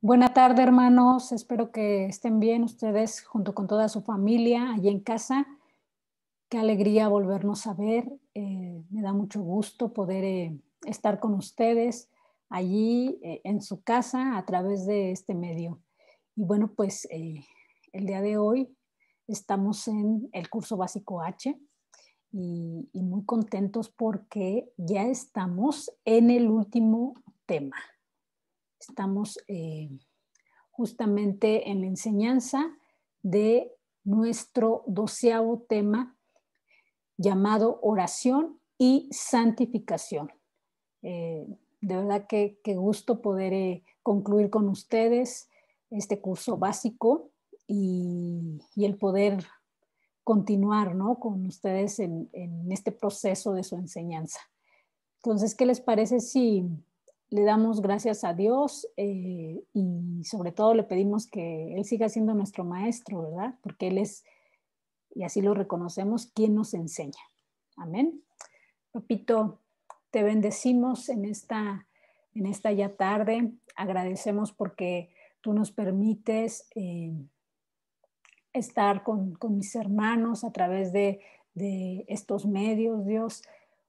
Buena tarde, hermanos. Espero que estén bien ustedes junto con toda su familia allí en casa. Qué alegría volvernos a ver. Me da mucho gusto poder estar con ustedes allí en su casa a través de este medio. Y bueno, pues el día de hoy estamos en el curso básico H y muy contentos porque ya estamos en el último tema. Estamos justamente en la enseñanza de nuestro 12º tema llamado oración y santificación. De verdad que gusto poder concluir con ustedes este curso básico y el poder continuar, ¿no?, con ustedes en este proceso de su enseñanza. Entonces, ¿qué les parece si le damos gracias a Dios y sobre todo le pedimos que Él siga siendo nuestro maestro, ¿verdad? Porque Él es, y así lo reconocemos, quien nos enseña. Amén. Papito, te bendecimos en esta ya tarde. Agradecemos porque tú nos permites estar con mis hermanos a través de estos medios, Dios.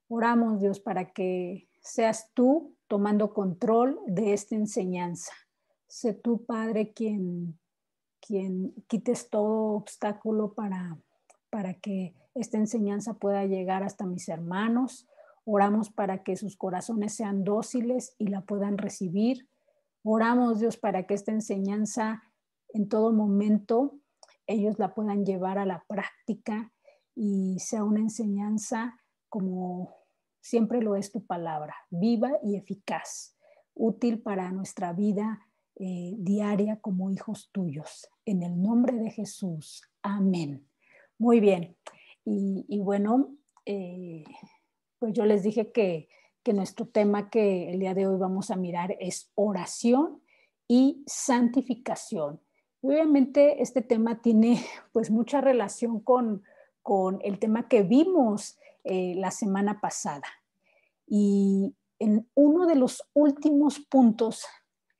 Oramos, Dios, para que seas tú tomando control de esta enseñanza. Sé tú, Padre, quien quites todo obstáculo para que esta enseñanza pueda llegar hasta mis hermanos. Oramos para que sus corazones sean dóciles y la puedan recibir. Oramos, Dios, para que esta enseñanza en todo momento ellos la puedan llevar a la práctica y sea una enseñanza como siempre lo es tu palabra, viva y eficaz, útil para nuestra vida diaria como hijos tuyos. En el nombre de Jesús. Amén. Muy bien. Y bueno, pues yo les dije que nuestro tema que el día de hoy vamos a mirar es oración y santificación. Obviamente este tema tiene pues mucha relación con el tema que vimos la semana pasada. Y en uno de los últimos puntos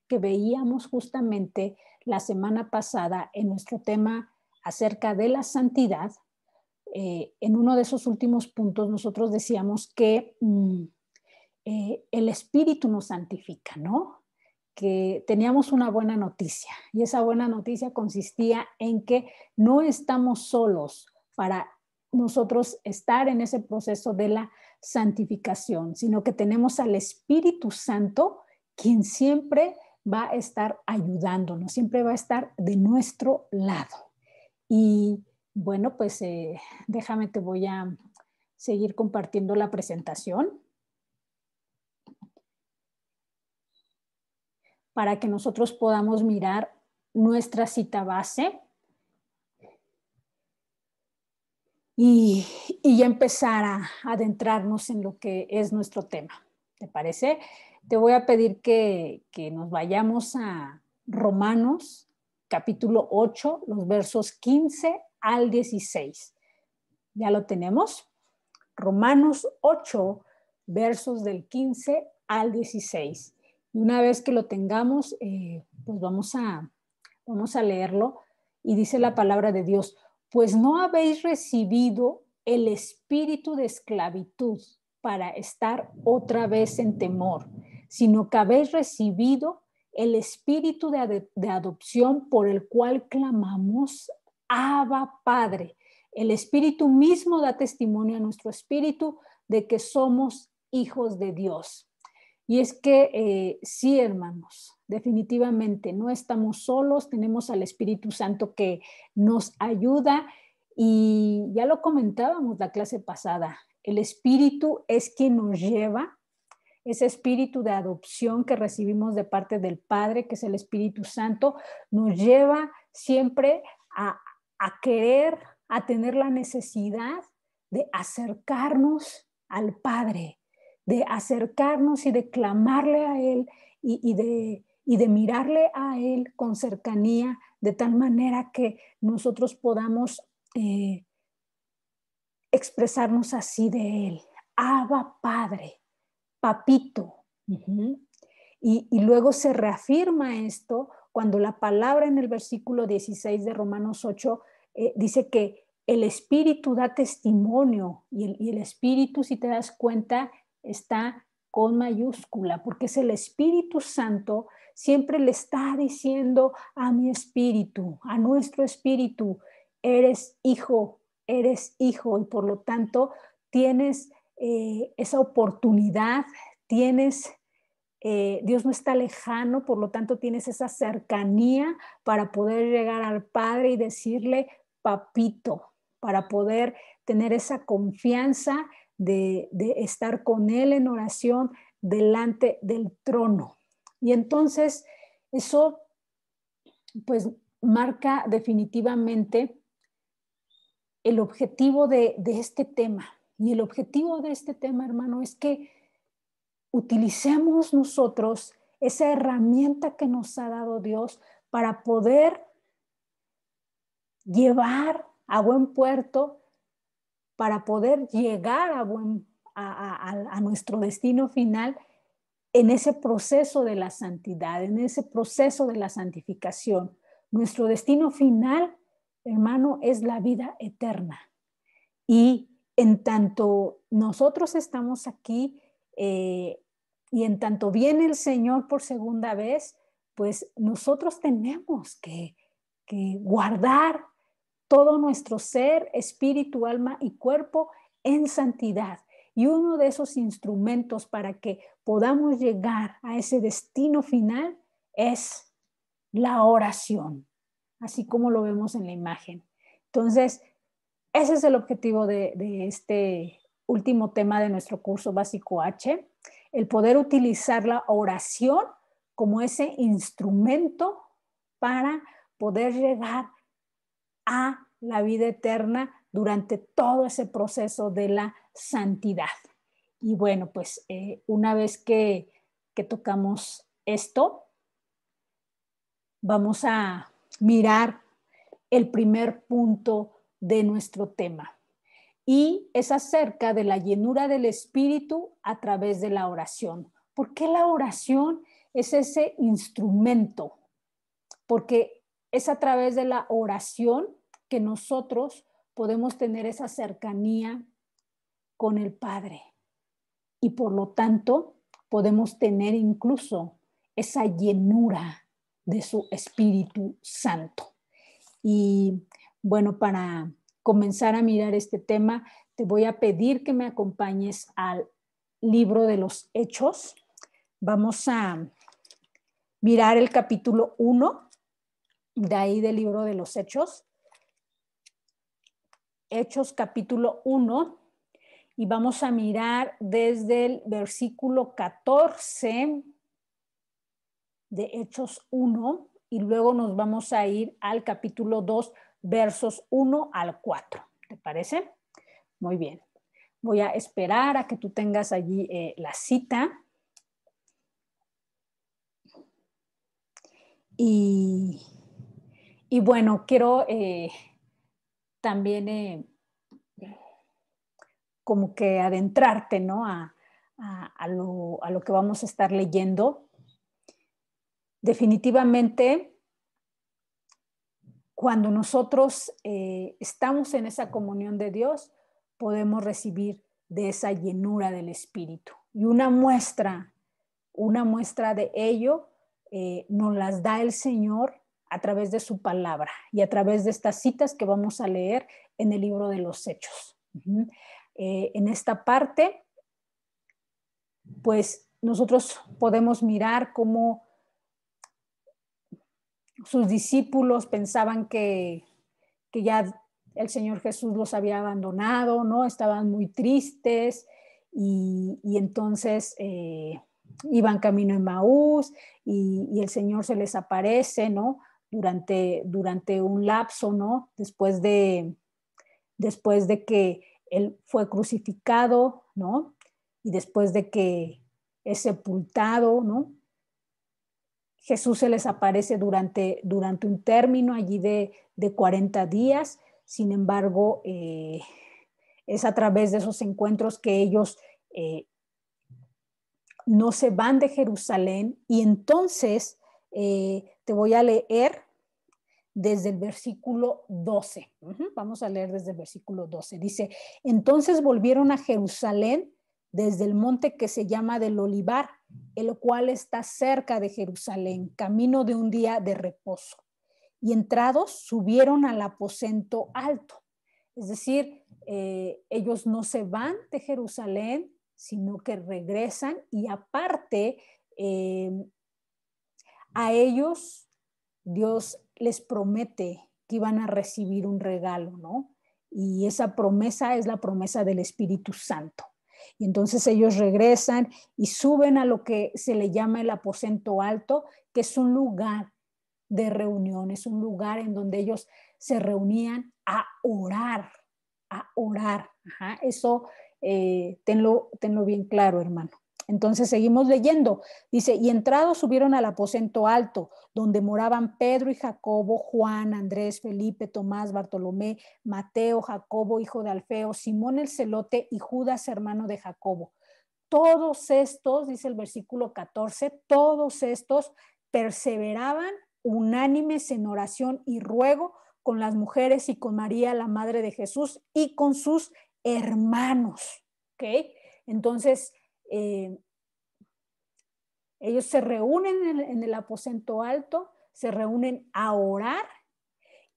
que veíamos justamente la semana pasada en nuestro tema acerca de la santidad, en uno de esos últimos puntos nosotros decíamos que el Espíritu nos santifica, ¿no? Que teníamos una buena noticia y esa buena noticia consistía en que no estamos solos para nosotros estar en ese proceso de la santificación, sino que tenemos al Espíritu Santo quien siempre va a estar ayudándonos, siempre va a estar de nuestro lado. Y bueno, pues déjame, te voy a seguir compartiendo la presentación para que nosotros podamos mirar nuestra cita base y ya empezar a adentrarnos en lo que es nuestro tema. ¿Te parece? Te voy a pedir que nos vayamos a Romanos capítulo 8, los versos 15 al 16. ¿Ya lo tenemos? Romanos 8, versos del 15 al 16. Y una vez que lo tengamos, pues vamos a leerlo. Y dice la palabra de Dios: pues no habéis recibido el espíritu de esclavitud para estar otra vez en temor, sino que habéis recibido el espíritu de adopción, por el cual clamamos: Abba, Padre. El Espíritu mismo da testimonio a nuestro espíritu de que somos hijos de Dios. Y es que sí, hermanos, definitivamente no estamos solos, tenemos al Espíritu Santo que nos ayuda y ya lo comentábamos la clase pasada, el Espíritu es quien nos lleva, ese espíritu de adopción que recibimos de parte del Padre, que es el Espíritu Santo, nos lleva siempre a querer, a tener la necesidad de acercarnos al Padre, de acercarnos y de clamarle a Él y de mirarle a Él con cercanía, de tal manera que nosotros podamos expresarnos así de Él: Abba, Padre, papito. Y luego se reafirma esto cuando la palabra en el versículo 16 de Romanos 8 dice que el Espíritu da testimonio y el Espíritu, si te das cuenta, está con mayúscula, porque es el Espíritu Santo, siempre le está diciendo a mi espíritu, a nuestro espíritu, eres hijo, y por lo tanto tienes esa oportunidad, tienes, Dios no está lejano, por lo tanto tienes esa cercanía para poder llegar al Padre y decirle, papito, para poder tener esa confianza de estar con Él en oración delante del trono. Y entonces eso pues marca definitivamente el objetivo de este tema. Y el objetivo de este tema, hermano, es que utilicemos nosotros esa herramienta que nos ha dado Dios para poder llevar a buen puerto, para poder llegar a nuestro destino final en ese proceso de la santidad, en ese proceso de la santificación. Nuestro destino final, hermano, es la vida eterna. Y en tanto nosotros estamos aquí y en tanto viene el Señor por segunda vez, pues nosotros tenemos que guardar todo nuestro ser, espíritu, alma y cuerpo en santidad. Y uno de esos instrumentos para que podamos llegar a ese destino final es la oración, así como lo vemos en la imagen. Entonces, ese es el objetivo de este último tema de nuestro curso básico H, el poder utilizar la oración como ese instrumento para poder llegar a la vida eterna durante todo ese proceso de la santidad. Y bueno, pues una vez que tocamos esto, vamos a mirar el primer punto de nuestro tema. Y es acerca de la llenura del Espíritu a través de la oración. ¿Por qué la oración es ese instrumento? Porque es a través de la oración que nosotros podemos tener esa cercanía con el Padre. Y por lo tanto, podemos tener incluso esa llenura de su Espíritu Santo. Y bueno, para comenzar a mirar este tema, te voy a pedir que me acompañes al libro de los Hechos. Vamos a mirar el capítulo 1, de ahí del libro de los Hechos. Hechos capítulo 1, y vamos a mirar desde el versículo 14 de Hechos 1, y luego nos vamos a ir al capítulo 2, versos 1 al 4. ¿Te parece? Muy bien. Voy a esperar a que tú tengas allí la cita. Y bueno, quiero también como que adentrarte, ¿no? a lo que vamos a estar leyendo. Definitivamente, cuando nosotros estamos en esa comunión de Dios, podemos recibir de esa llenura del Espíritu. Y una muestra de ello nos las da el Señor a través de su palabra y a través de estas citas que vamos a leer en el libro de los Hechos. En esta parte, pues nosotros podemos mirar cómo sus discípulos pensaban que ya el Señor Jesús los había abandonado, ¿no? Estaban muy tristes y entonces iban camino a Emaús y el Señor se les aparece, ¿no? Durante un lapso, ¿no? Después de que Él fue crucificado, ¿no? Y después de que es sepultado, ¿no? Jesús se les aparece durante un término allí de 40 días. Sin embargo, es a través de esos encuentros que ellos no se van de Jerusalén y entonces Te voy a leer desde el versículo 12. Vamos a leer desde el versículo 12. Dice, entonces volvieron a Jerusalén desde el monte que se llama del Olivar, el cual está cerca de Jerusalén, camino de un día de reposo. Y entrados subieron al aposento alto. Es decir, ellos no se van de Jerusalén, sino que regresan y aparte a ellos Dios les promete que iban a recibir un regalo, ¿no? Y esa promesa es la promesa del Espíritu Santo. Y entonces ellos regresan y suben a lo que se le llama el aposento alto, que es un lugar de reunión, es un lugar en donde ellos se reunían a orar, a orar. Ajá, eso tenlo bien claro, hermano. Entonces seguimos leyendo. Dice, y entrados subieron al aposento alto, donde moraban Pedro y Jacobo, Juan, Andrés, Felipe, Tomás, Bartolomé, Mateo, Jacobo, hijo de Alfeo, Simón el celote y Judas, hermano de Jacobo. Todos estos, dice el versículo 14, todos estos perseveraban unánimes en oración y ruego con las mujeres y con María, la madre de Jesús, y con sus hermanos. ¿Ok? Entonces, ellos se reúnen en el aposento alto, se reúnen a orar,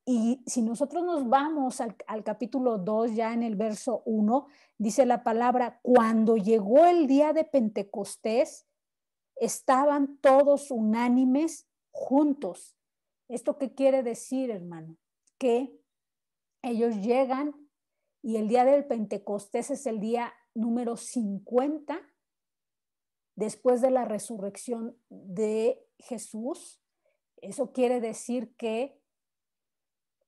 y si nosotros nos vamos al capítulo 2, ya en el verso 1, dice la palabra, cuando llegó el día de Pentecostés, estaban todos unánimes juntos. ¿Esto qué quiere decir, hermano? Que ellos llegan y el día del Pentecostés es el día número 50 después de la resurrección de Jesús. Eso quiere decir que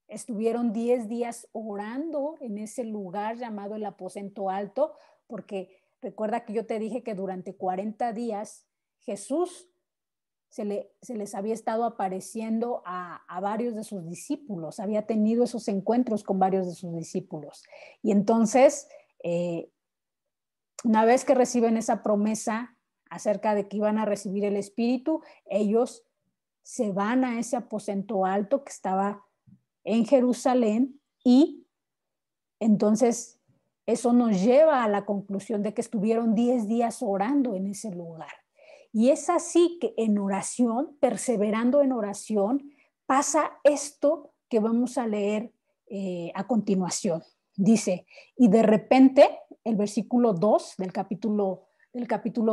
estuvieron 10 días orando en ese lugar llamado el aposento alto, porque recuerda que yo te dije que durante 40 días Jesús se les había estado apareciendo a varios de sus discípulos, había tenido esos encuentros con varios de sus discípulos. Y entonces, una vez que reciben esa promesa acerca de que iban a recibir el Espíritu, ellos se van a ese aposento alto que estaba en Jerusalén, y entonces eso nos lleva a la conclusión de que estuvieron 10 días orando en ese lugar. Y es así que en oración, perseverando en oración, pasa esto que vamos a leer a continuación. Dice, y de repente, el versículo 2 del capítulo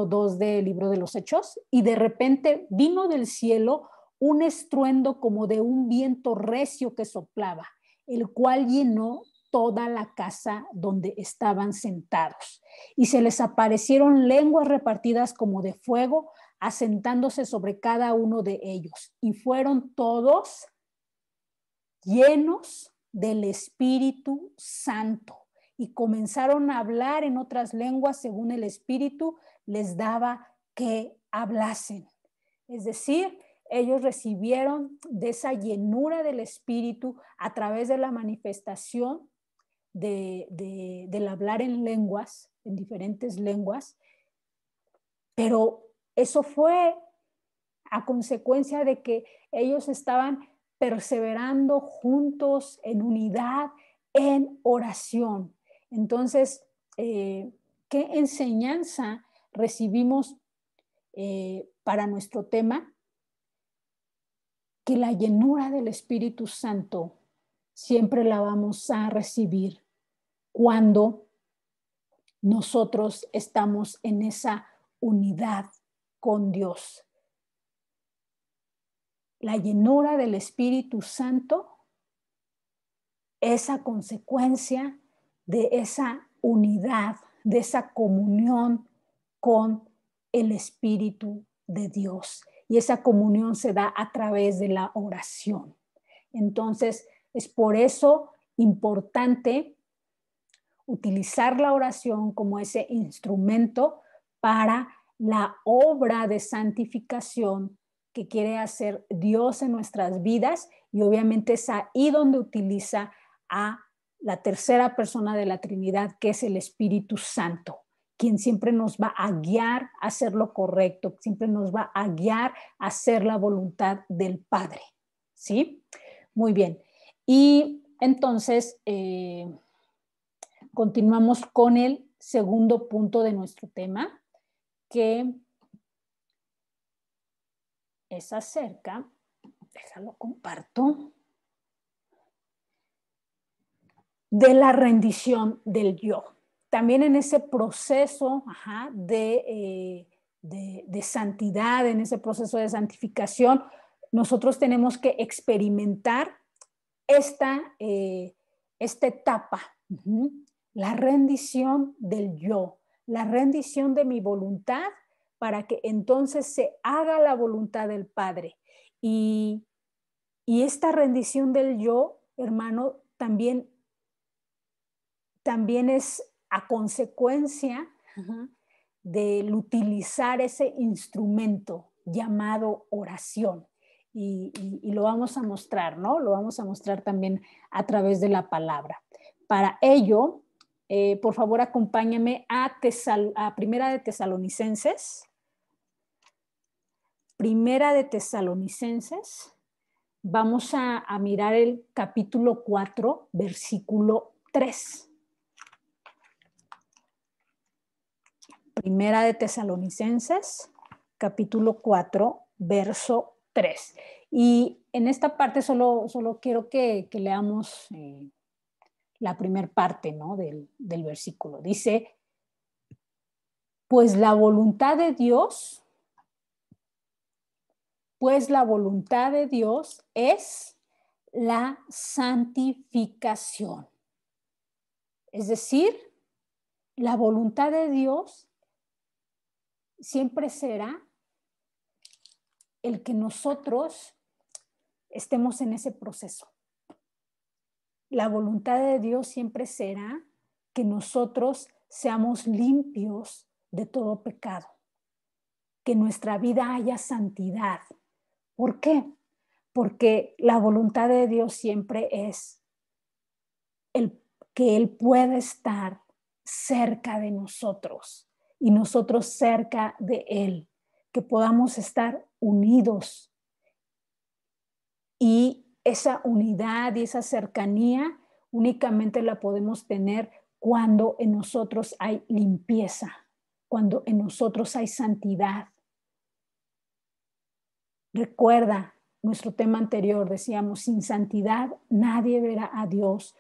2 del libro de los Hechos, y de repente vino del cielo un estruendo como de un viento recio que soplaba, el cual llenó toda la casa donde estaban sentados. Y se les aparecieron lenguas repartidas como de fuego, asentándose sobre cada uno de ellos. Y fueron todos llenos del Espíritu Santo. Y comenzaron a hablar en otras lenguas según el Espíritu les daba que hablasen. Es decir, ellos recibieron de esa llenura del Espíritu a través de la manifestación del hablar en lenguas, en diferentes lenguas, pero eso fue a consecuencia de que ellos estaban perseverando juntos en unidad, en oración. Entonces, ¿qué enseñanza recibimos para nuestro tema? Que la llenura del Espíritu Santo siempre la vamos a recibir cuando nosotros estamos en esa unidad con Dios. La llenura del Espíritu Santo es a consecuencia de esa unidad, de esa comunión con el Espíritu de Dios. Y esa comunión se da a través de la oración. Entonces, es por eso importante utilizar la oración como ese instrumento para la obra de santificación que quiere hacer Dios en nuestras vidas, y obviamente es ahí donde utiliza a la tercera persona de la Trinidad, que es el Espíritu Santo, quien siempre nos va a guiar a hacer lo correcto, siempre nos va a guiar a hacer la voluntad del Padre. ¿Sí? Muy bien. Y entonces, continuamos con el segundo punto de nuestro tema, que es acerca, déjalo comparto, de la rendición del yo. También en ese proceso de santidad, en ese proceso de santificación, nosotros tenemos que experimentar esta etapa, la rendición del yo, la rendición de mi voluntad para que entonces se haga la voluntad del Padre. Y esta rendición del yo, hermano, también es a consecuencia del utilizar ese instrumento llamado oración. Y lo vamos a mostrar, ¿no? Lo vamos a mostrar también a través de la palabra. Para ello, por favor, acompáñame a Primera de Tesalonicenses. Primera de Tesalonicenses. Vamos a mirar el capítulo 4, versículo 3. Primera de Tesalonicenses, capítulo 4, verso 3. Y en esta parte solo quiero que leamos la primera parte, ¿no? del versículo. Dice, pues la voluntad de Dios es la santificación. Es decir, la voluntad de Dios siempre será el que nosotros estemos en ese proceso. La voluntad de Dios siempre será que nosotros seamos limpios de todo pecado, que en nuestra vida haya santidad. ¿Por qué? Porque la voluntad de Dios siempre es que Él pueda estar cerca de nosotros y nosotros cerca de Él, que podamos estar unidos. Y esa unidad y esa cercanía únicamente la podemos tener cuando en nosotros hay limpieza, cuando en nosotros hay santidad. Recuerda nuestro tema anterior, decíamos, sin santidad nadie verá a Dios.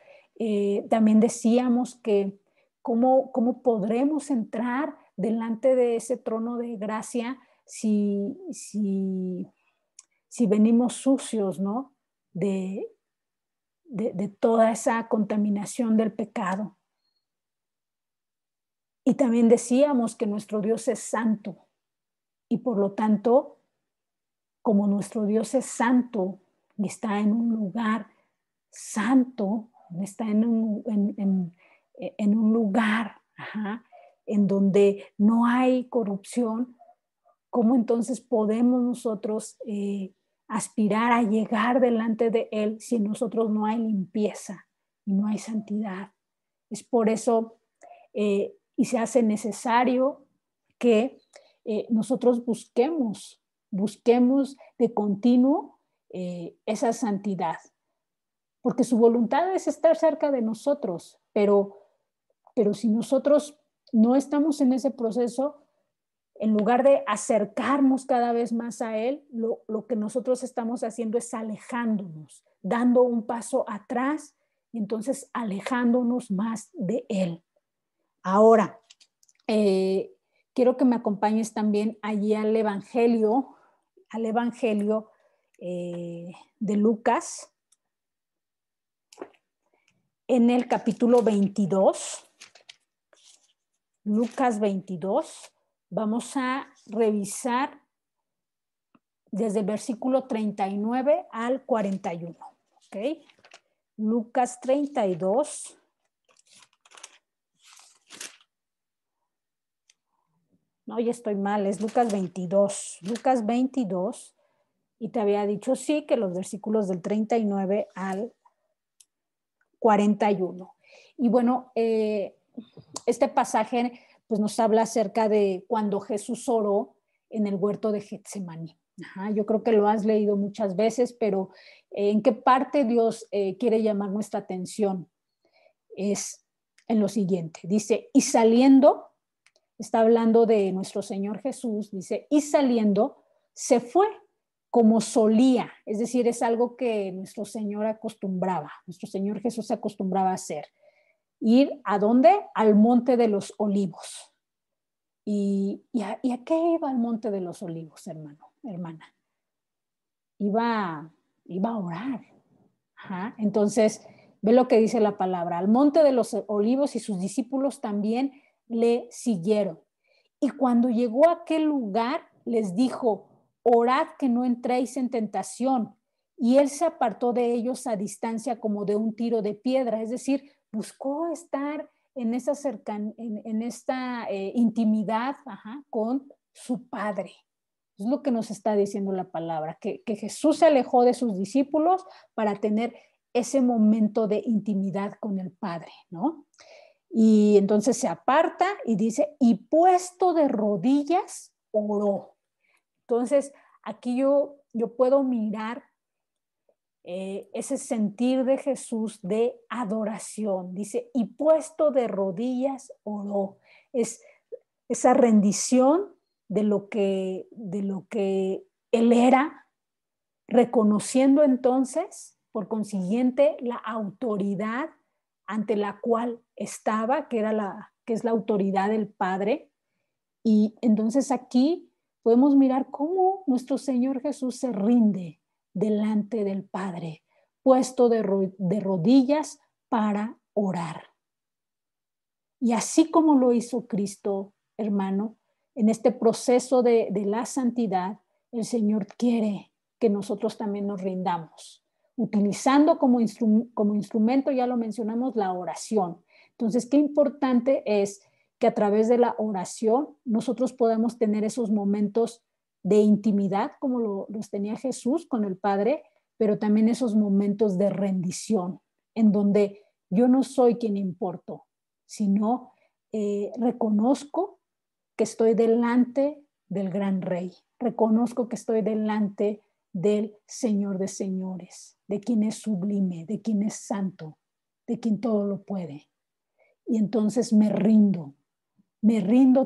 También decíamos que cómo podremos entrar delante de ese trono de gracia si venimos sucios, ¿no? De toda esa contaminación del pecado. Y también decíamos que nuestro Dios es santo y por lo tanto, como nuestro Dios es santo y está en un lugar santo, está en un lugar en donde no hay corrupción, ¿cómo entonces podemos nosotros aspirar a llegar delante de Él si en nosotros no hay limpieza y no hay santidad? Es por eso y se hace necesario que nosotros busquemos de continuo esa santidad, porque su voluntad es estar cerca de nosotros, pero si nosotros no estamos en ese proceso, en lugar de acercarnos cada vez más a Él, lo que nosotros estamos haciendo es alejándonos, dando un paso atrás y entonces alejándonos más de Él. Ahora, quiero que me acompañes también allí al Evangelio de Lucas, en el capítulo 22, Lucas 22, vamos a revisar desde el versículo 39 al 41, ¿ok? Lucas 32. No, ya estoy mal, es Lucas 22. Lucas 22, y te había dicho sí que los versículos del 39 al 41. Y bueno, este pasaje pues nos habla acerca de cuando Jesús oró en el huerto de Getsemaní. Yo creo que lo has leído muchas veces, pero ¿en qué parte Dios quiere llamar nuestra atención? Es en lo siguiente, dice, y saliendo, está hablando de nuestro Señor Jesús, dice, y saliendo, se fue como solía, es decir, es algo que nuestro Señor acostumbraba, nuestro Señor Jesús se acostumbraba a hacer. Ir ¿a dónde? Al Monte de los Olivos. ¿Y a qué iba al Monte de los Olivos, hermana? Iba a orar. Entonces, ve lo que dice la palabra. Al Monte de los Olivos y sus discípulos también le siguieron. Y cuando llegó a aquel lugar, les dijo, orad que no entréis en tentación. Y él se apartó de ellos a distancia como de un tiro de piedra, es decir, buscó estar en esta intimidad con su Padre. Es lo que nos está diciendo la palabra, que Jesús se alejó de sus discípulos para tener ese momento de intimidad con el Padre, ¿no? Y entonces se aparta y dice, y puesto de rodillas, oró. Entonces, aquí yo puedo mirar ese sentir de Jesús de adoración. Dice, y puesto de rodillas, oró. Es esa rendición de lo que él era, reconociendo entonces, por consiguiente, la autoridad ante la cual estaba, que es la autoridad del Padre. Y entonces aquí podemos mirar cómo nuestro Señor Jesús se rinde delante del Padre, puesto de rodillas para orar. Y así como lo hizo Cristo, hermano, en este proceso de la santidad, el Señor quiere que nosotros también nos rindamos, utilizando como instrumento, ya lo mencionamos, la oración. Entonces, qué importante es que a través de la oración nosotros podamos tener esos momentos de intimidad, como los tenía Jesús con el Padre, pero también esos momentos de rendición, en donde yo no soy quien importo, sino reconozco que estoy delante del gran Rey, reconozco que estoy delante del Señor de señores, de quien es sublime, de quien es santo, de quien todo lo puede. Y entonces me rindo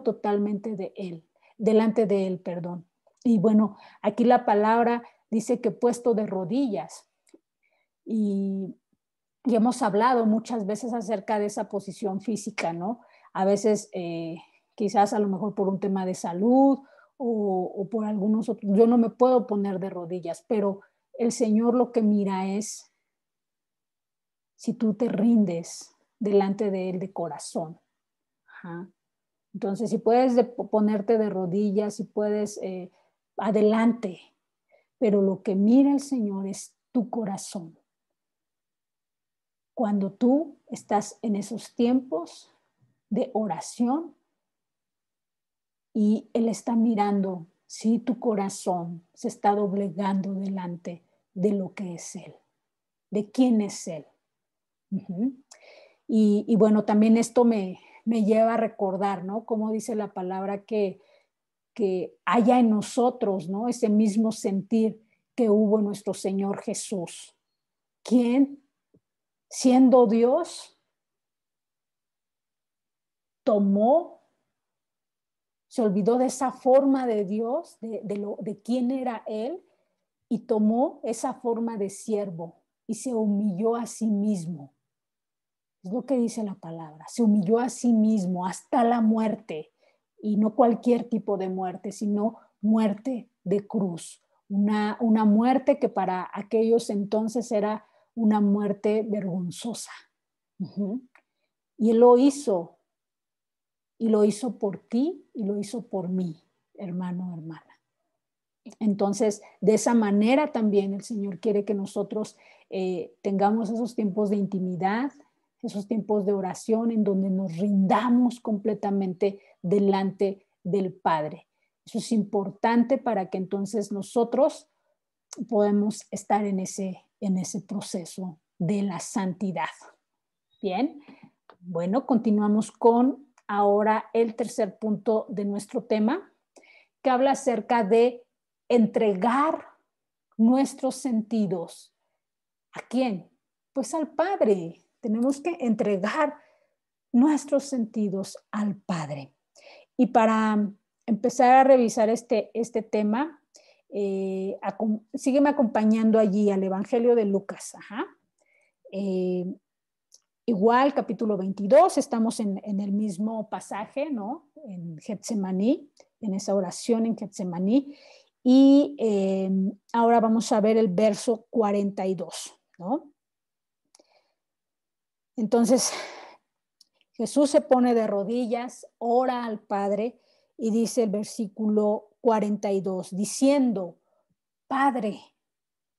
totalmente delante de Él, perdón. Y bueno, aquí la palabra dice que puesto de rodillas, y hemos hablado muchas veces acerca de esa posición física, ¿no? A veces quizás a lo mejor por un tema de salud o por algunos otros, yo no me puedo poner de rodillas, pero el Señor lo que mira es si tú te rindes delante de Él de corazón. Entonces, si puedes ponerte de rodillas, si puedes, adelante, pero lo que mira el Señor es tu corazón. Cuando tú estás en esos tiempos de oración y Él está mirando si tu corazón se está doblegando delante de lo que es Él, de quién es Él. Y bueno, también esto me lleva a recordar, ¿no? Como dice la palabra que haya en nosotros, ¿no? Ese mismo sentir que hubo en nuestro Señor Jesús, quien, siendo Dios, se olvidó de esa forma de Dios, de quién era Él, y tomó esa forma de siervo y se humilló a sí mismo. Es lo que dice la palabra, se humilló a sí mismo hasta la muerte, y no cualquier tipo de muerte, sino muerte de cruz. Una muerte que para aquellos entonces era una muerte vergonzosa. Y Él lo hizo. Y lo hizo por ti y lo hizo por mí, hermano, hermana. Entonces, de esa manera también el Señor quiere que nosotros tengamos esos tiempos de intimidad, esos tiempos de oración en donde nos rindamos completamente delante del Padre. Eso es importante para que entonces nosotros podamos estar en ese proceso de la santidad. Bien, bueno, continuamos con ahora el tercer punto de nuestro tema, que habla acerca de entregar nuestros sentidos. ¿A quién? Pues al Padre. Tenemos que entregar nuestros sentidos al Padre. Y para empezar a revisar este tema, sígueme acompañando allí al Evangelio de Lucas. Ajá. Igual, capítulo 22, estamos en el mismo pasaje, ¿no? En Getsemaní, en esa oración en Getsemaní. Y ahora vamos a ver el verso 42, ¿no? Entonces, Jesús se pone de rodillas, ora al Padre y dice el versículo 42, diciendo, Padre,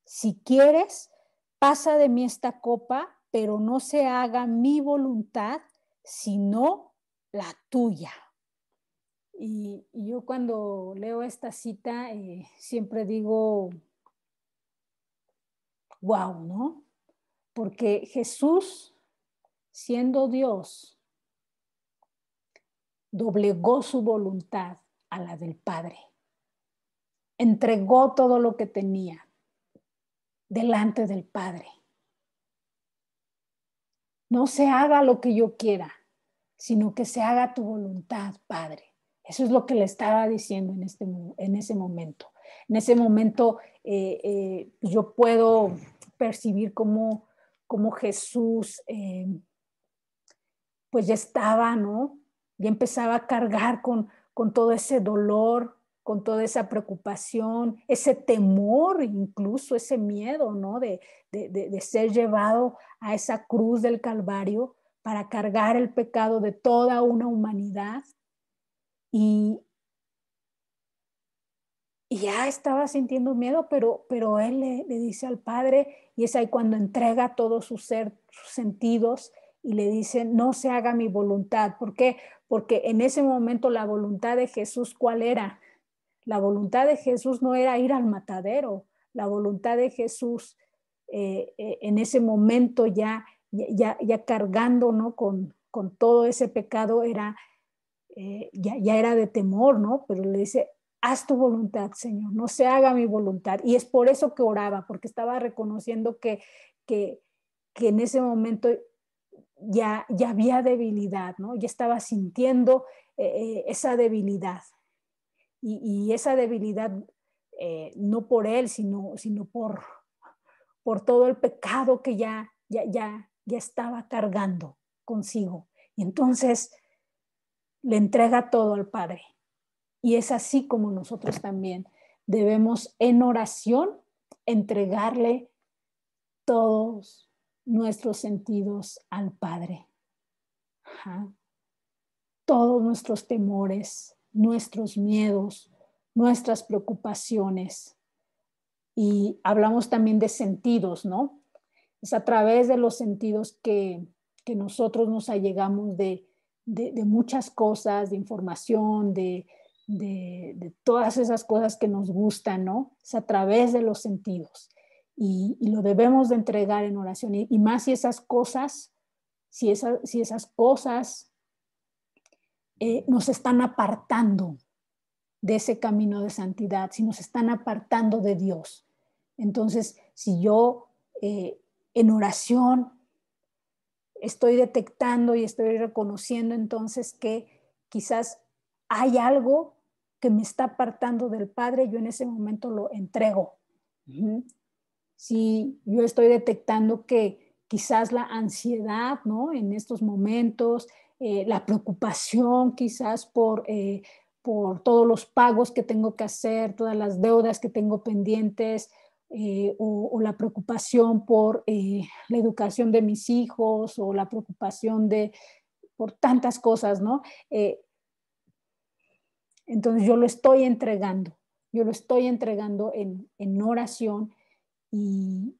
si quieres, pasa de mí esta copa, pero no se haga mi voluntad, sino la tuya. Y yo cuando leo esta cita siempre digo, wow, ¿no? Porque Jesús, siendo Dios, doblegó su voluntad a la del Padre. Entregó todo lo que tenía delante del Padre. No se haga lo que yo quiera, sino que se haga tu voluntad, Padre. Eso es lo que le estaba diciendo en ese momento. En ese momento yo puedo percibir cómo Jesús pues ya estaba, ¿no? Ya empezaba a cargar con todo ese dolor, con toda esa preocupación, ese temor, incluso ese miedo, ¿no? De ser llevado a esa cruz del Calvario para cargar el pecado de toda una humanidad. Y ya estaba sintiendo miedo, pero él le dice al Padre, y es ahí cuando entrega todo su ser, sus sentidos, y le dice, no se haga mi voluntad. ¿Por qué? Porque en ese momento la voluntad de Jesús, ¿cuál era? La voluntad de Jesús no era ir al matadero. La voluntad de Jesús en ese momento ya cargando, ¿no? con todo ese pecado era, ya era de temor, ¿no? Pero le dice, haz tu voluntad, Señor, no se haga mi voluntad. Y es por eso que oraba, porque estaba reconociendo que en ese momento ya había debilidad, ¿no? Ya estaba sintiendo esa debilidad. Y esa debilidad no por él, sino por todo el pecado que ya estaba cargando consigo. Y entonces le entrega todo al Padre. Y es así como nosotros también debemos en oración entregarle todos nuestros sentidos al Padre. Ajá. Todos nuestros temores, nuestros miedos, nuestras preocupaciones. Y hablamos también de sentidos, ¿no? Es a través de los sentidos que nosotros nos allegamos de muchas cosas, de información, de todas esas cosas que nos gustan, ¿no? Es a través de los sentidos. Y lo debemos de entregar en oración. Y más si esas cosas, si esas cosas nos están apartando de ese camino de santidad, si nos están apartando de Dios. Entonces, si yo en oración estoy detectando y estoy reconociendo entonces que quizás hay algo que me está apartando del Padre, yo en ese momento lo entrego. Si yo estoy detectando que quizás la ansiedad, ¿no? En estos momentos, la preocupación quizás por todos los pagos que tengo que hacer, todas las deudas que tengo pendientes, o la preocupación por la educación de mis hijos, o la preocupación por tantas cosas, ¿no? Entonces yo lo estoy entregando en oración y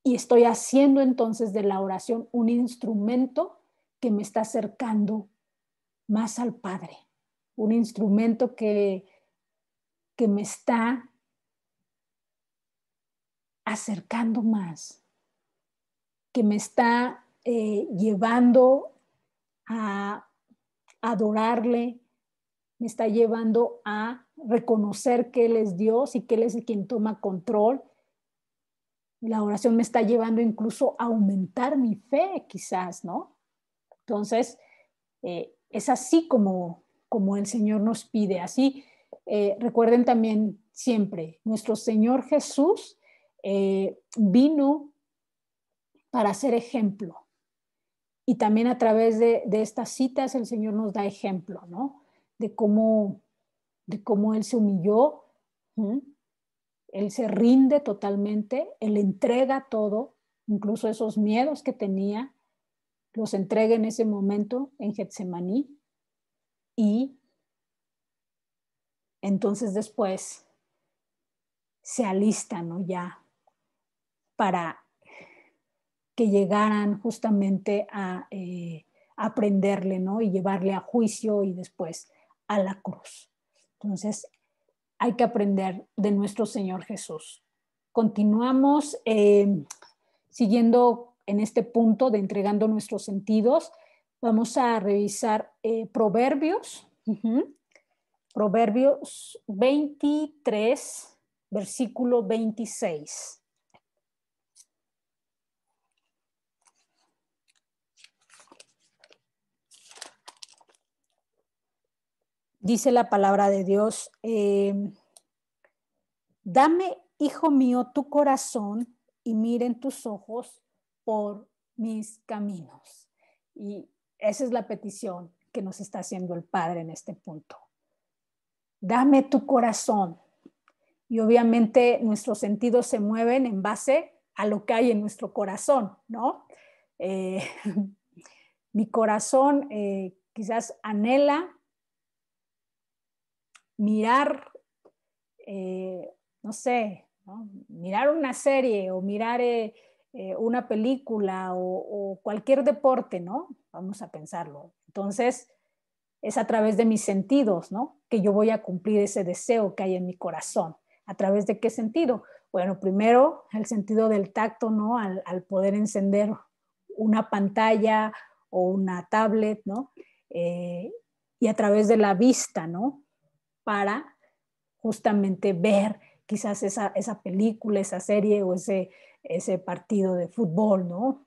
estoy haciendo entonces de la oración un instrumento que me está acercando más al Padre, un instrumento que me está acercando más, que me está llevando a adorarle, me está llevando a reconocer que Él es Dios y que Él es el quien toma control. La oración me está llevando incluso a aumentar mi fe, quizás, ¿no? Entonces, es así como el Señor nos pide. Así, recuerden también siempre, nuestro Señor Jesús vino para ser ejemplo. Y también a través de estas citas el Señor nos da ejemplo, ¿no? De cómo Él se humilló, ¿sí? Él se rinde totalmente, Él entrega todo, incluso esos miedos que tenía, los entrega en ese momento en Getsemaní, y entonces después se alista, ¿no? Ya para que llegaran justamente a aprenderle, ¿no? Y llevarle a juicio y después a la cruz. Entonces, hay que aprender de nuestro Señor Jesús. Continuamos siguiendo en este punto de entregando nuestros sentidos. Vamos a revisar Proverbios. Proverbios 23, versículo 26. Dice la palabra de Dios, dame, hijo mío, tu corazón y miren tus ojos por mis caminos. Y esa es la petición que nos está haciendo el Padre en este punto. Dame tu corazón. Y obviamente nuestros sentidos se mueven en base a lo que hay en nuestro corazón, ¿no? Mi corazón quizás anhela mirar, no sé, ¿no? Mirar una serie o mirar una película o cualquier deporte, ¿no? Vamos a pensarlo. Entonces, es a través de mis sentidos, ¿no? Que yo voy a cumplir ese deseo que hay en mi corazón. ¿A través de qué sentido? Bueno, primero, el sentido del tacto, ¿no? Al poder encender una pantalla o una tablet, ¿no? Y a través de la vista, ¿no? Para justamente ver quizás esa película, esa serie o ese partido de fútbol, ¿no?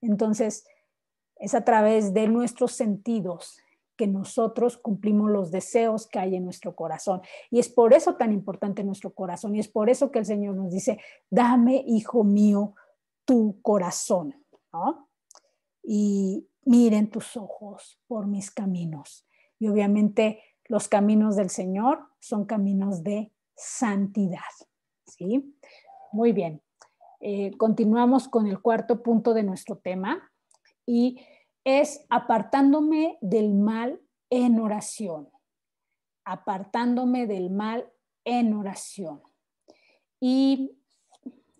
Entonces, es a través de nuestros sentidos que nosotros cumplimos los deseos que hay en nuestro corazón. Y es por eso tan importante nuestro corazón. Y es por eso que el Señor nos dice, dame, hijo mío, tu corazón, ¿no? Y miren tus ojos por mis caminos. Y obviamente los caminos del Señor son caminos de santidad, ¿sí? Muy bien. Continuamos con el cuarto punto de nuestro tema y es apartándome del mal en oración. Apartándome del mal en oración. Y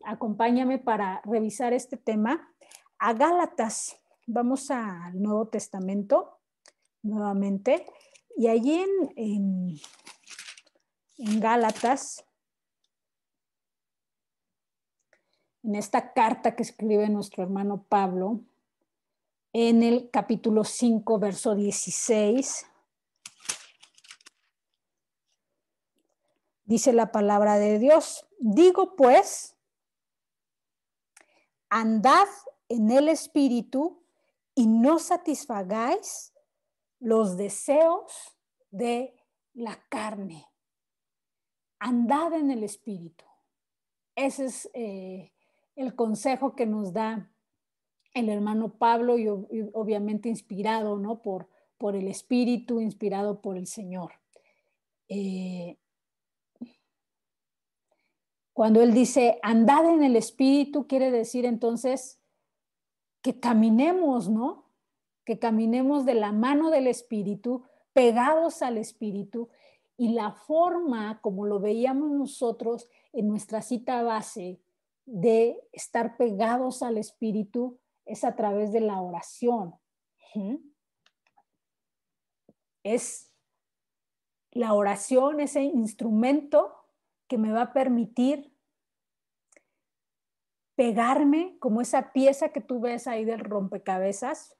acompáñame para revisar este tema a Gálatas. Vamos al Nuevo Testamento nuevamente. Y allí en Gálatas, en esta carta que escribe nuestro hermano Pablo, en el capítulo 5, verso 16, dice la palabra de Dios, digo pues, andad en el Espíritu y no satisfagáis los deseos de la carne. Andad en el Espíritu. Ese es el consejo que nos da el hermano Pablo y obviamente inspirado, ¿no? por el Espíritu, inspirado por el Señor. Cuando él dice, andad en el Espíritu, quiere decir entonces que caminemos, ¿no? Que caminemos de la mano del Espíritu, pegados al Espíritu, y la forma, como lo veíamos nosotros en nuestra cita base, de estar pegados al Espíritu es a través de la oración. Es la oración, ese instrumento que me va a permitir pegarme como esa pieza que tú ves ahí del rompecabezas,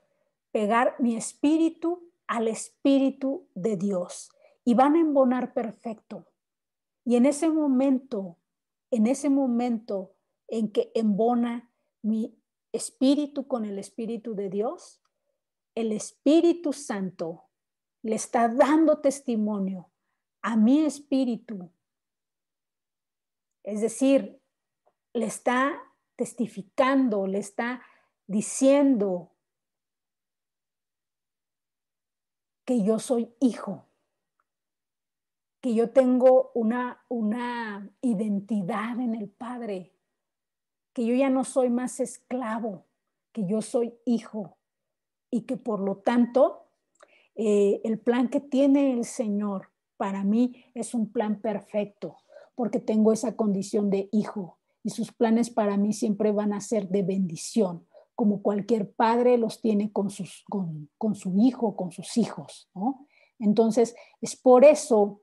pegar mi espíritu al Espíritu de Dios y van a embonar perfecto. Y en ese momento en que embona mi espíritu con el Espíritu de Dios, el Espíritu Santo le está dando testimonio a mi espíritu. Es decir, le está testificando, le está diciendo que yo soy hijo, que yo tengo una identidad en el Padre, que yo ya no soy más esclavo, que yo soy hijo y que por lo tanto el plan que tiene el Señor para mí es un plan perfecto, porque tengo esa condición de hijo y sus planes para mí siempre van a ser de bendición, como cualquier padre los tiene con su hijo, con sus hijos, ¿no? Entonces, es por eso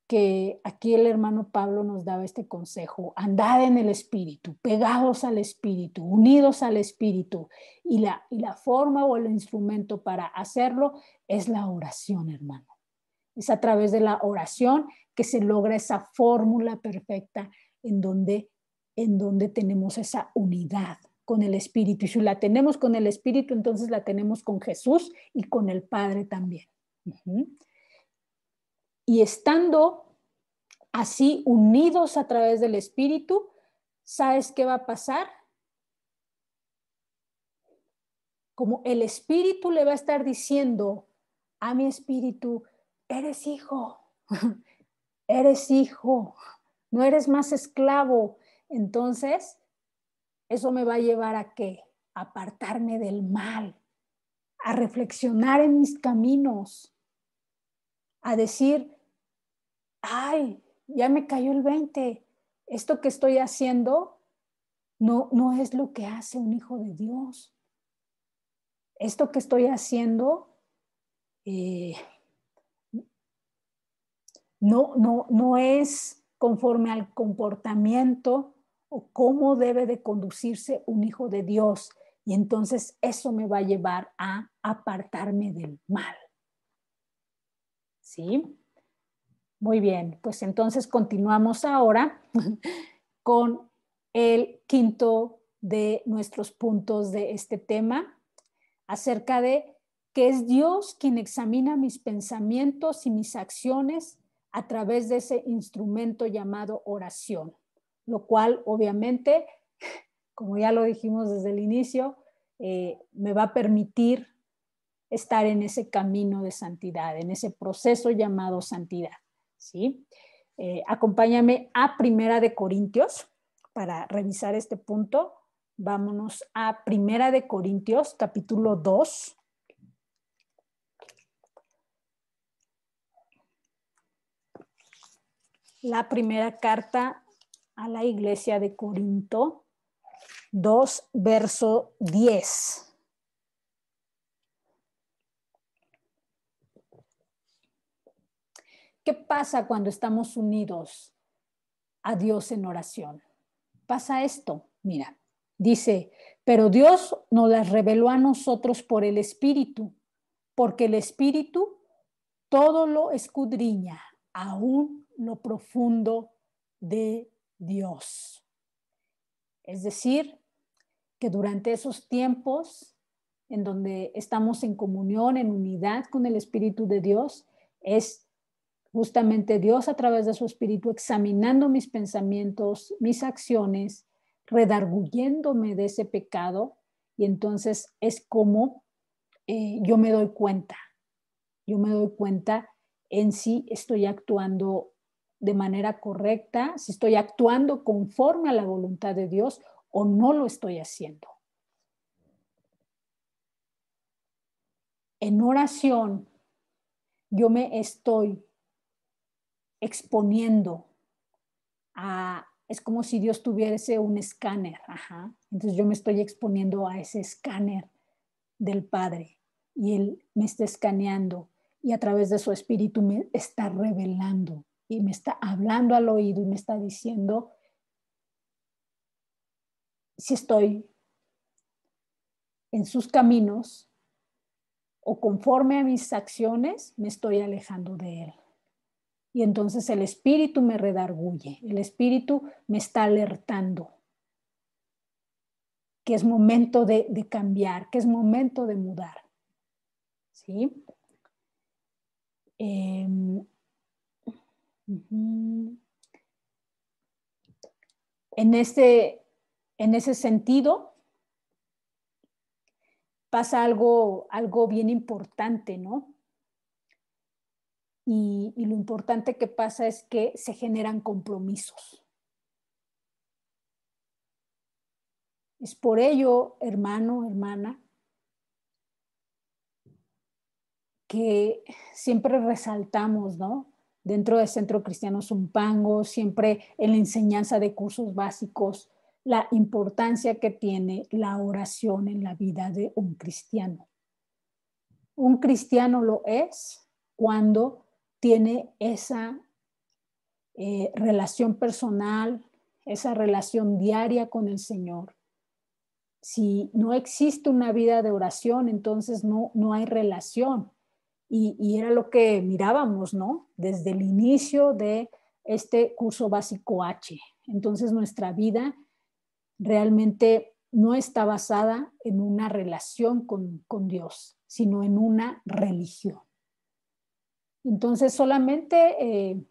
que aquí el hermano Pablo nos daba este consejo: andad en el Espíritu, pegados al Espíritu, unidos al Espíritu, y la forma o el instrumento para hacerlo es la oración, hermano. Es a través de la oración que se logra esa fórmula perfecta en donde tenemos esa unidad con el Espíritu. Y si la tenemos con el Espíritu, entonces la tenemos con Jesús y con el Padre también. Y estando así unidos a través del Espíritu, ¿sabes qué va a pasar? Como el Espíritu le va a estar diciendo a mi espíritu: eres hijo, eres hijo, no eres más esclavo. Entonces, eso me va a llevar ¿a qué? A apartarme del mal, a reflexionar en mis caminos, a decir: ay, ya me cayó el 20, esto que estoy haciendo no es lo que hace un hijo de Dios. Esto que estoy haciendo no es conforme al comportamiento o cómo debe de conducirse un hijo de Dios. Y entonces eso me va a llevar a apartarme del mal. ¿Sí? Muy bien, pues entonces continuamos ahora con el quinto de nuestros puntos de este tema, acerca de que es Dios quien examina mis pensamientos y mis acciones a través de ese instrumento llamado oración, lo cual obviamente, como ya lo dijimos desde el inicio, me va a permitir estar en ese camino de santidad, en ese proceso llamado santidad. ¿Sí? Acompáñame a Primera de Corintios para revisar este punto. Vámonos a Primera de Corintios, capítulo 2. La primera carta a la iglesia de Corinto, 2, verso 10. ¿Qué pasa cuando estamos unidos a Dios en oración? Pasa esto, mira, dice: pero Dios nos las reveló a nosotros por el Espíritu, porque el Espíritu todo lo escudriña, aún lo profundo de Dios. Es decir, que durante esos tiempos en donde estamos en comunión, en unidad con el Espíritu de Dios, es justamente Dios a través de su Espíritu examinando mis pensamientos, mis acciones, redarguyéndome de ese pecado, y entonces es como yo me doy cuenta en si estoy actuando de manera correcta, si estoy actuando conforme a la voluntad de Dios o no lo estoy haciendo. En oración, yo me estoy exponiendo es como si Dios tuviese un escáner. Entonces yo me estoy exponiendo a ese escáner del Padre y Él me está escaneando y a través de su Espíritu me está revelando y me está hablando al oído y me está diciendo si estoy en sus caminos o conforme a mis acciones me estoy alejando de Él. Y entonces el Espíritu me redarguye, el Espíritu me está alertando que es momento de cambiar, que es momento de mudar. ¿Sí? En ese sentido, pasa algo bien importante, ¿no? Y lo importante que pasa es que se generan compromisos. Es por ello, hermano, hermana, que siempre resaltamos, ¿no? Dentro del Centro Cristiano Zumpango, siempre en la enseñanza de cursos básicos, la importancia que tiene la oración en la vida de un cristiano. Un cristiano lo es cuando tiene esa relación personal, esa relación diaria con el Señor. Si no existe una vida de oración, entonces no hay relación. Y era lo que mirábamos, ¿no? Desde el inicio de este curso básico H. Entonces nuestra vida realmente no está basada en una relación con Dios, sino en una religión. Entonces solamente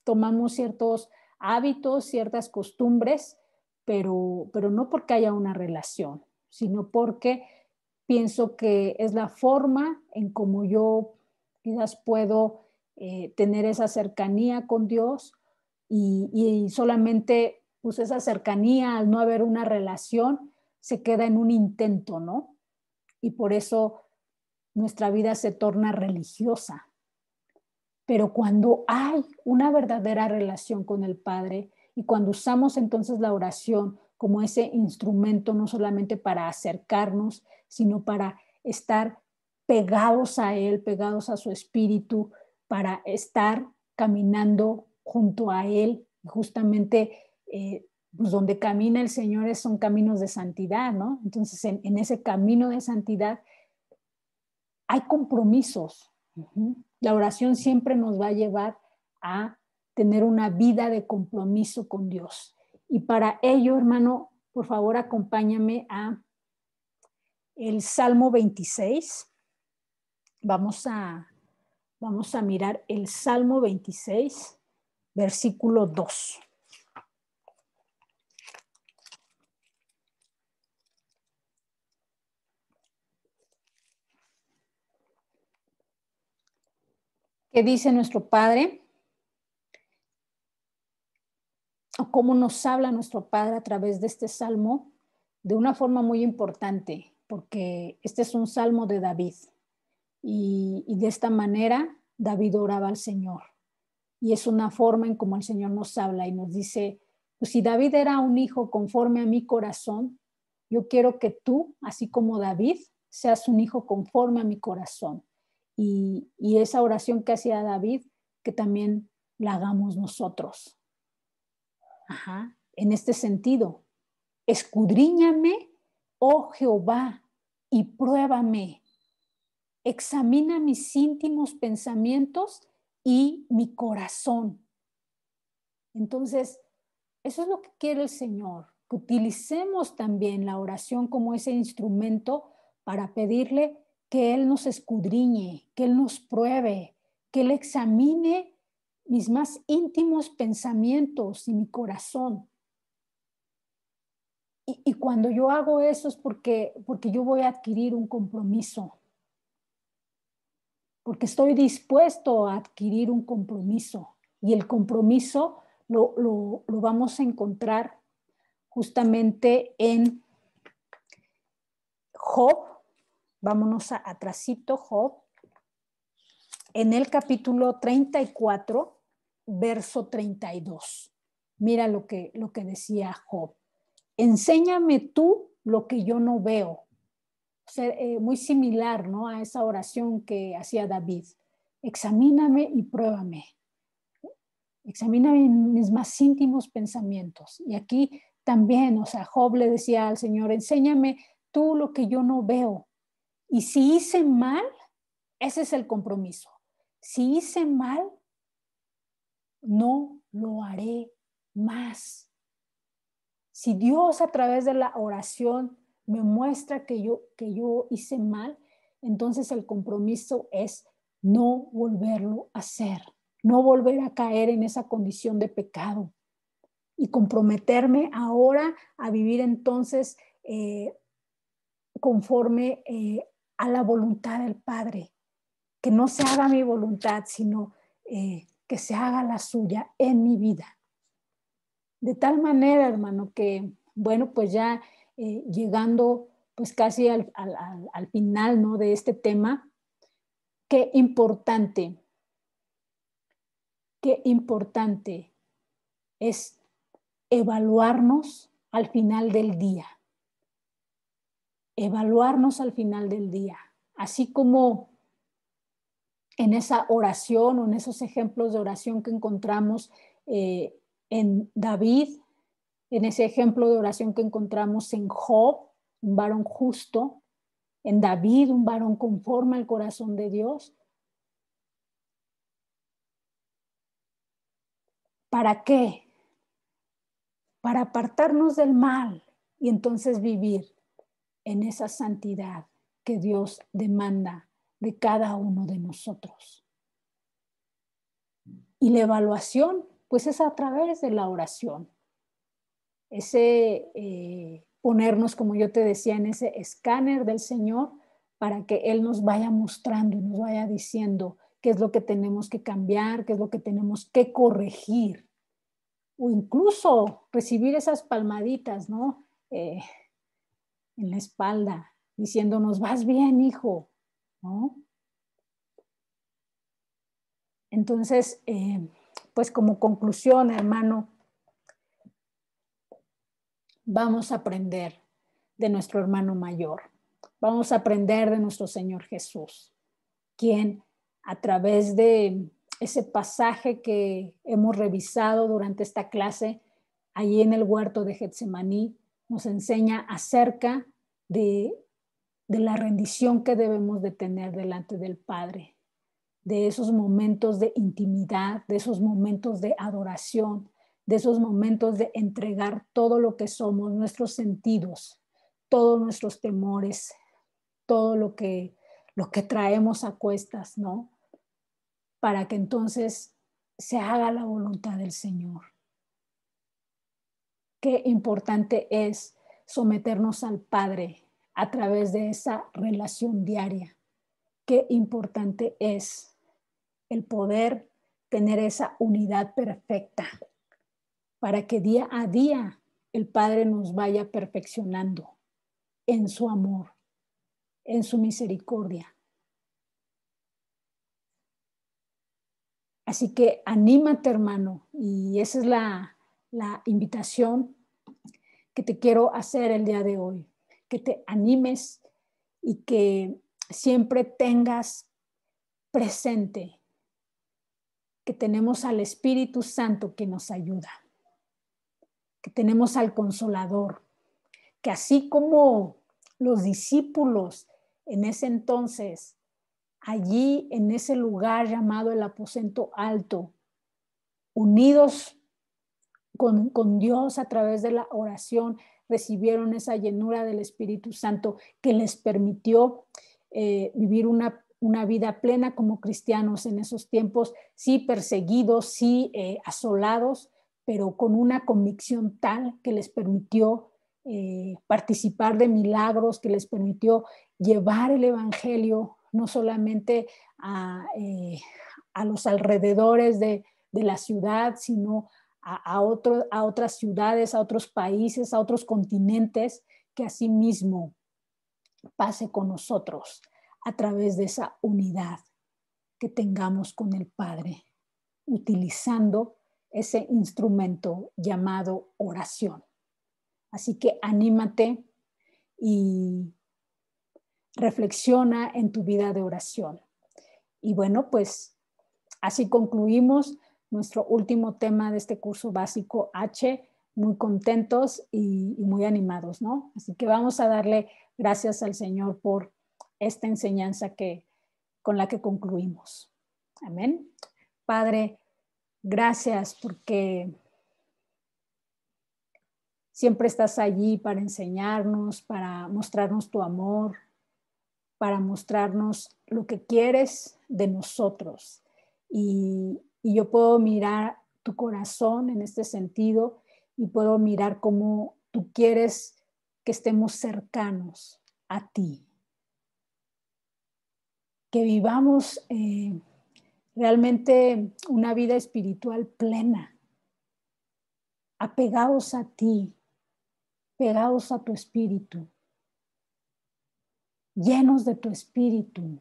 tomamos ciertos hábitos, ciertas costumbres, pero no porque haya una relación, sino porque pienso que es la forma en cómo yo quizás puedo tener esa cercanía con Dios y solamente pues esa cercanía al no haber una relación se queda en un intento, ¿no? Y por eso nuestra vida se torna religiosa. Pero cuando hay una verdadera relación con el Padre y cuando usamos entonces la oración como ese instrumento no solamente para acercarnos, sino para estar pegados a Él, pegados a su espíritu, para estar caminando junto a Él, justamente pues donde camina el Señor son caminos de santidad, ¿no? Entonces en ese camino de santidad hay compromisos. La oración siempre nos va a llevar a tener una vida de compromiso con Dios. Y para ello, hermano, por favor, acompáñame a el Salmo 26. Vamos a mirar el Salmo 26, versículo 2. ¿Qué dice nuestro Padre? O cómo nos habla nuestro Padre a través de este salmo de una forma muy importante, porque este es un salmo de David y de esta manera David oraba al Señor y es una forma en cómo el Señor nos habla y nos dice, pues si David era un hijo conforme a mi corazón, yo quiero que tú, así como David, seas un hijo conforme a mi corazón. Y esa oración que hacía David, que también la hagamos nosotros. Ajá, en este sentido, escudriñame, oh Jehová, y pruébame. Examina mis íntimos pensamientos y mi corazón. Entonces, eso es lo que quiere el Señor, que utilicemos también la oración como ese instrumento para pedirle que Él nos escudriñe, que Él nos pruebe, que Él examine mis más íntimos pensamientos y mi corazón. Y cuando yo hago eso es porque yo voy a adquirir un compromiso, porque estoy dispuesto a adquirir un compromiso. Y el compromiso lo vamos a encontrar justamente en Job. Vámonos atrasito, Job. En el capítulo 34, verso 32. Mira lo que decía Job. Enséñame tú lo que yo no veo. O sea, muy similar, ¿no?, a esa oración que hacía David. Examíname y pruébame. Examíname mis más íntimos pensamientos. Y aquí también, o sea, Job le decía al Señor, enséñame tú lo que yo no veo. Y si hice mal, Ese es el compromiso. Si hice mal, no lo haré más. Si Dios a través de la oración me muestra que yo hice mal, entonces el compromiso es no volverlo a hacer, no volver a caer en esa condición de pecado y comprometerme ahora a vivir entonces conforme a la voluntad del Padre. Que no se haga mi voluntad, sino que se haga la suya en mi vida. De tal manera, hermano, que, bueno, pues ya llegando pues casi al final, ¿no?, de este tema, qué importante es evaluarnos al final del día. Evaluarnos al final del día. Así como en esa oración o en esos ejemplos de oración que encontramos en David, en ese ejemplo de oración que encontramos en Job, un varón justo, en David, un varón conforme al corazón de Dios. ¿Para qué? Para apartarnos del mal y entonces vivir en esa santidad que Dios demanda de cada uno de nosotros. Y la evaluación, pues es a través de la oración. Ese ponernos, como yo te decía, en ese escáner del Señor para que Él nos vaya mostrando y nos vaya diciendo qué es lo que tenemos que cambiar, qué es lo que tenemos que corregir. O incluso recibir esas palmaditas, ¿no? En la espalda, diciéndonos, vas bien, hijo, ¿no? Entonces, pues como conclusión, hermano, vamos a aprender de nuestro hermano mayor. Vamos a aprender de nuestro Señor Jesús, quien a través de ese pasaje que hemos revisado durante esta clase, allí en el huerto de Getsemaní, nos enseña acerca de la rendición que debemos de tener delante del Padre, de esos momentos de intimidad, de esos momentos de adoración, de esos momentos de entregar todo lo que somos, nuestros sentidos, todos nuestros temores, todo lo que traemos a cuestas, ¿no? Para que entonces se haga la voluntad del Señor. Qué importante es someternos al Padre a través de esa relación diaria. Qué importante es el poder tener esa unidad perfecta para que día a día el Padre nos vaya perfeccionando en su amor, en su misericordia. Así que anímate, hermano, y esa es la invitación que te quiero hacer el día de hoy, que te animes y que siempre tengas presente que tenemos al Espíritu Santo que nos ayuda, que tenemos al Consolador, que así como los discípulos en ese entonces, allí en ese lugar llamado el aposento alto, unidos con Dios a través de la oración, recibieron esa llenura del Espíritu Santo que les permitió vivir una vida plena como cristianos en esos tiempos, sí perseguidos, sí asolados, pero con una convicción tal que les permitió participar de milagros, que les permitió llevar el Evangelio no solamente a los alrededores de la ciudad, sino a otras ciudades, a otros países, a otros continentes, que asimismo pase con nosotros a través de esa unidad que tengamos con el Padre, utilizando ese instrumento llamado oración. Así que anímate y reflexiona en tu vida de oración. Y bueno, pues así concluimos nuestro último tema de este curso básico H, muy contentos y muy animados, ¿no? Así que vamos a darle gracias al Señor por esta enseñanza que con la que concluimos. Amén. Padre, gracias porque siempre estás allí para enseñarnos, para mostrarnos tu amor, para mostrarnos lo que quieres de nosotros. Y yo puedo mirar tu corazón en este sentido y puedo mirar cómo tú quieres que estemos cercanos a ti. Que vivamos realmente una vida espiritual plena, apegados a ti, pegados a tu espíritu, llenos de tu espíritu,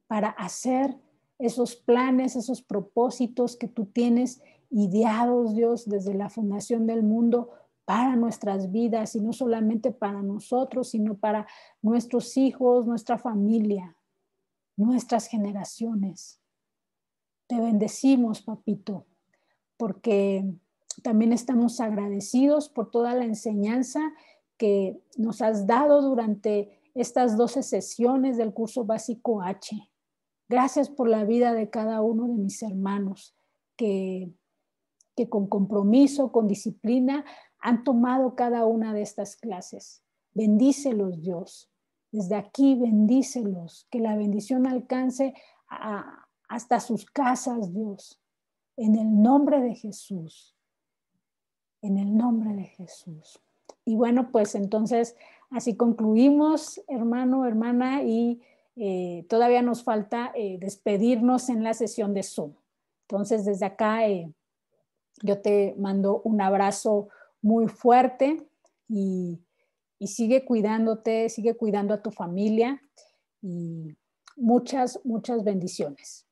para hacer esos planes, esos propósitos que tú tienes ideados, Dios, desde la fundación del mundo para nuestras vidas, y no solamente para nosotros, sino para nuestros hijos, nuestra familia, nuestras generaciones. Te bendecimos, papito, porque también estamos agradecidos por toda la enseñanza que nos has dado durante estas 12 sesiones del curso básico H. Gracias por la vida de cada uno de mis hermanos que con compromiso, con disciplina, han tomado cada una de estas clases. Bendícelos, Dios. Desde aquí, bendícelos. Que la bendición alcance hasta sus casas, Dios. En el nombre de Jesús. En el nombre de Jesús. Y bueno, pues entonces así concluimos, hermano, hermana, y todavía nos falta despedirnos en la sesión de Zoom. Entonces, desde acá yo te mando un abrazo muy fuerte y sigue cuidándote, sigue cuidando a tu familia y muchas, muchas bendiciones.